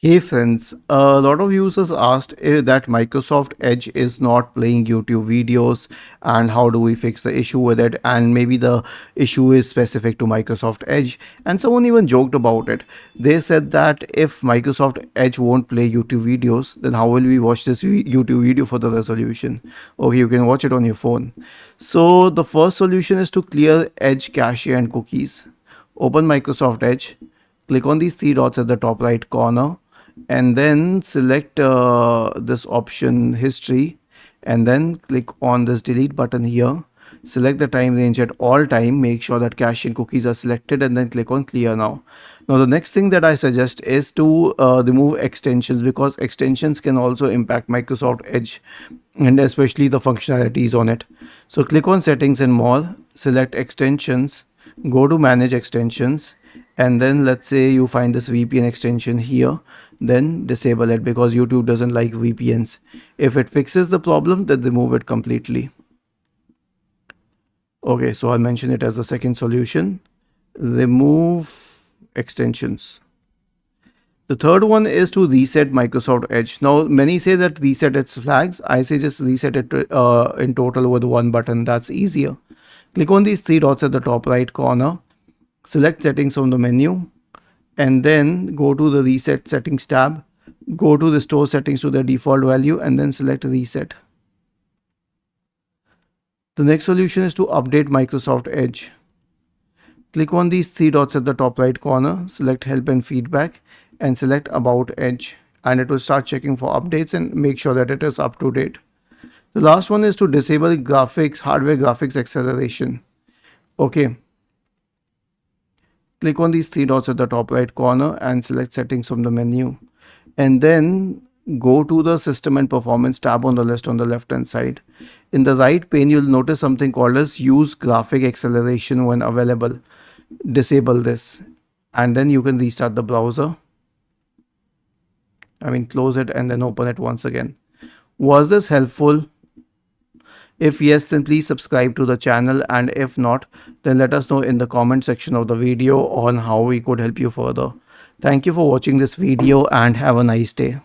Hey friends, a lot of users asked that Microsoft Edge is not playing YouTube videos and how do we fix the issue with it, and maybe the issue is specific to Microsoft Edge, and someone even joked about it. They said that if Microsoft Edge won't play YouTube videos, then how will we watch this YouTube video for the resolution? Okay, you can watch it on your phone. So the first solution is to clear Edge cache and cookies. Open Microsoft Edge, click on these three dots at the top right corner, and then select this option history, and then click on this delete button here. Select the time range at all time, make sure that cache and cookies are selected, and then click on clear now. Now the next thing that I suggest is to remove extensions, because extensions can also impact Microsoft Edge and especially the functionalities on it. So click on settings and more, select extensions, go to manage extensions, and then let's say you find this VPN extension here, then disable it because YouTube doesn't like VPNs. If it fixes the problem, then remove it completely. Okay, so I'll mention it as the second solution. Remove extensions. The third one is to reset Microsoft Edge. Now, many say that reset its flags. I say just reset it in total with one button. That's easier. Click on these three dots at the top right corner. Select settings from the menu, and then go to the reset settings tab. Go to restore settings to their default value, and then select reset. The next solution is to update Microsoft Edge. Click on these three dots at the top right corner, select help and feedback, and select about Edge, and it will start checking for updates and make sure that it is up to date. The last one is to disable hardware graphics acceleration. Okay. Click on these three dots at the top right corner and select settings from the menu, and then go to the system and performance tab on the list on the left hand side. In the right pane, you'll notice something called as use graphic acceleration when available. Disable this, and then you can restart the browser. Close it and then open it once again. Was this helpful? If yes, then please subscribe to the channel, and if not, then let us know in the comment section of the video on how we could help you further. Thank you for watching this video and have a nice day.